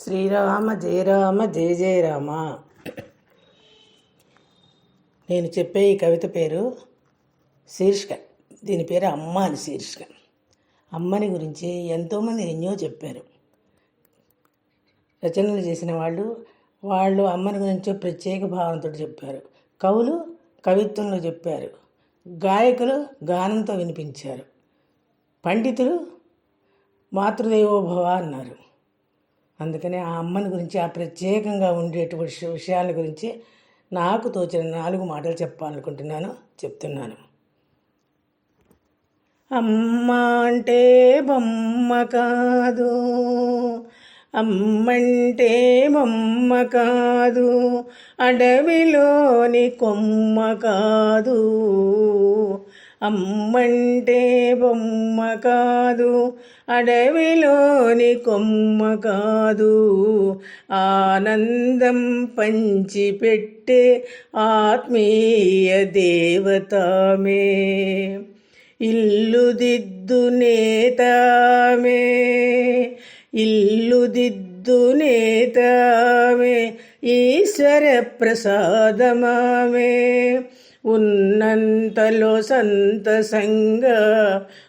శ్రీరామ జయ రామ జయ జయ రామ. నేను చెప్పే ఈ కవిత పేరు శీర్షిక. దీని పేరు అమ్మ అని శీర్షిక. అమ్మని గురించి ఎంతోమంది ఎన్నో చెప్పారు. రచనలు చేసిన వాళ్ళు అమ్మని గురించి ప్రత్యేక భావనతో చెప్పారు. కవులు కవిత్వంలో చెప్పారు. గాయకులు గానంతో వినిపించారు. పండితులు మాతృదేవోభవ అన్నారు. అందుకనే ఆ అమ్మని గురించి, ఆ ప్రత్యేకంగా ఉండేటువంటి విషయాల గురించి నాకు తోచిన 4 మాటలు చెప్పాలనుకుంటున్నాను, చెప్తున్నాను. అమ్మ అంటే బొమ్మ కాదు, అమ్మంటే బొమ్మ కాదు, అడవిలోని కొమ్మ కాదు. అమ్మంటే బొమ్మ కాదు, అడవిలోని కొమ్మ కాదు. ఆనందం పంచిపెట్టే ఆత్మీయ దేవతామే, ఇల్లు దిద్దునేతామే, ఇల్లు దిద్దునేతామే, ఈశ్వర ప్రసాదమామే. ఉన్నంతలో సంతసంగా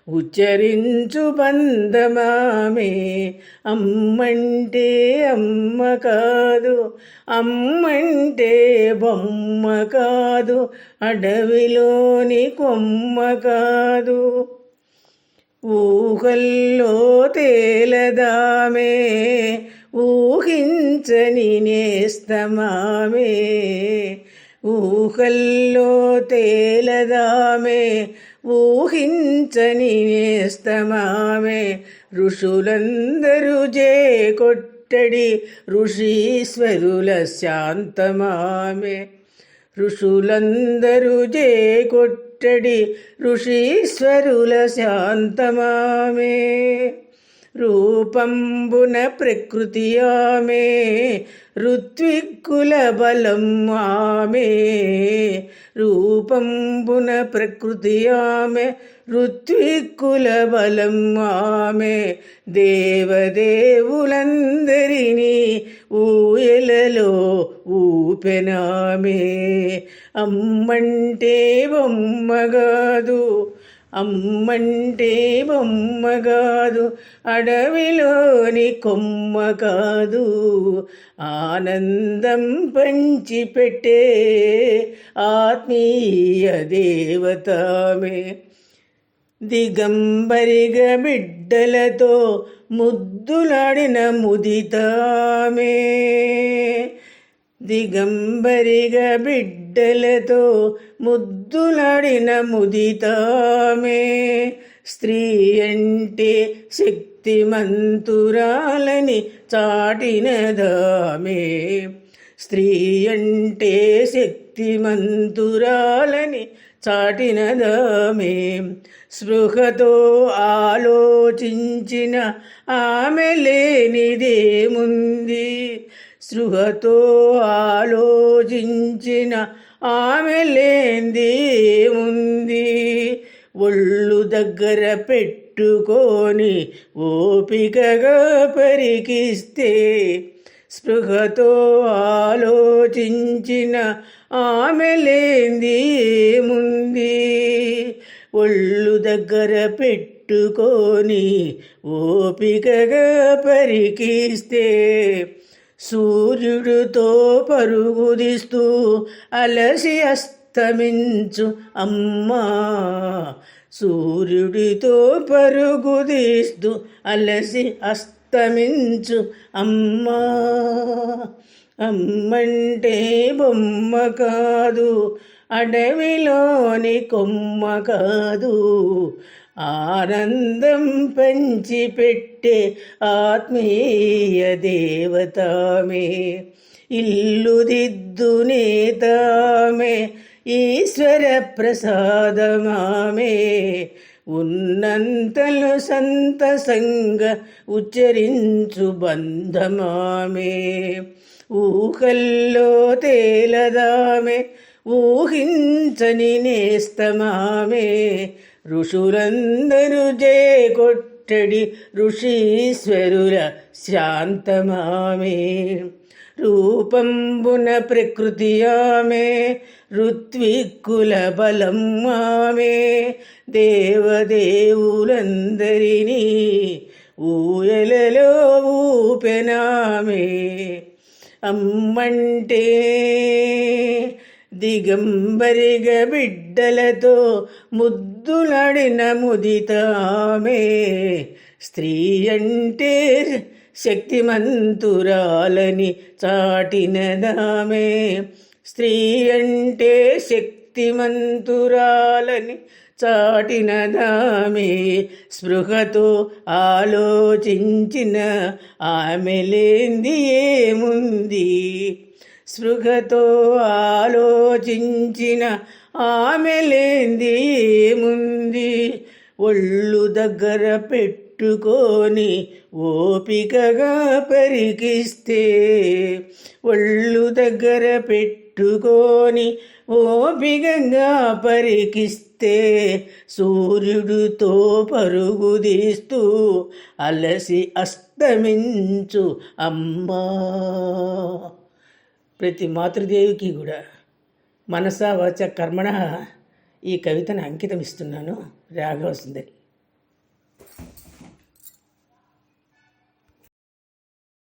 ఉచ్చరించు బంధమామే. అమ్మంటే అమ్మ కాదు, అమ్మంటే బొమ్మ కాదు, అడవిలోని కొమ్మ కాదు. ఊహల్లో తేలదామే, ఊహించని నేస్తమామే. ఊహల్లో తేలదామే, ఊహించని నేస్తమామే. ఋషులందరూ కొట్టడి ఋషీశ్వరుల శాంతమామే. ఋషులందరూ కొట్టడి ఋషీశ్వరుల శాంతమామే. రూపంబున ప్రకృతి ఆమె, ఋత్విక్కుల బలం ఆమె. రూపంబున ప్రకృతి ఆమె, ఋత్విక్కుల బలం ఆమె. దేవదేవులందరినీ ఊయలలో ఊపెనామే. అమ్మంటే బొమ్మగాదు, అమ్మంటే బొమ్మ కాదు, అడవిలోని కొమ్మ కాదు. ఆనందం పంచిపెట్టే ఆత్మీయ దేవతామే. దిగంబరిగ బిడ్డలతో ముద్దులాడిన ముదితామే. దిగంబరిగ బిడ్డలతో ముద్దులాడిన ముదితామే. స్త్రీ అంటే శక్తిమంతురాలని చాటినదామే. స్త్రీ అంటే శక్తిమంతురాలని చాటినదామే. స్పృహతో ఆలోచించిన ఆమె లేనిదేముంది. స్పృహతో ఆలోచించిన ఆమె లేనిదేముంది. ఒళ్ళు దగ్గర పెట్టుకొని ఓపికగా పరికిస్తే, స్పృహతో ఆలోచించిన ఆమె లేనిదేముంది. ఒళ్ళు దగ్గర పెట్టుకొని ఓపికగా పరికిస్తే, సూర్యుడితో పరుగుదిస్తూ అలసి అస్తమించు అమ్మా. సూర్యుడితో పరుగుదిస్తూ అలసి అస్తమించు అమ్మా. అమ్మంటే బొమ్మ కాదు, అడవిలోని కొమ్మ కాదు. ఆనందం పంచిపెట్టే ఆత్మీయ దేవతామే. ఇల్లు దిద్దునేతామే, ఈశ్వర ప్రసాదమామే. ఉన్నంతలో సంతసంగా ఉచ్చరించు బంధమామే. ఊహల్లో తేలదామే, ఊహించని నేస్తమామే. ఋషులందరూ కొట్ట ముట్టడి ఋషీశ్వరుల శాంతమామే. రూపంబున ప్రకృతి ఆమె, ఋత్విక్కుల బలం ఆమె. దేవదేవులందరినీ ఊయలలో ఊపెనామే. అమ్మంటే దిగంబరిగ బిడ్డలతో ముద్దులాడిన ముదితామే. స్త్రీ అంటే శక్తిమంతురాలని చాటినదామే. స్త్రీ అంటే శక్తిమంతురాలని చాటినదామే. స్పృహతో ఆలోచించిన ఆమె లేంది ఏముంది. స్పృహతో ఆలోచించిన ఆమె లేంది ఏముంది. ఒళ్ళు దగ్గర పెట్టుకొని ఓపికగా పరికిస్తే, ఒళ్ళు దగ్గర పెట్టుకొని ఓపికగా పరికిస్తే, సూర్యుడితో పరుగు తీస్తూ అలసి అస్తమించు అమ్మా. ప్రతి మాతృదేవికి కూడా మనసా వాచ కర్మణ ఈ కవితను అంకితం ఇస్తున్నాను. రాఘవ సుందరి.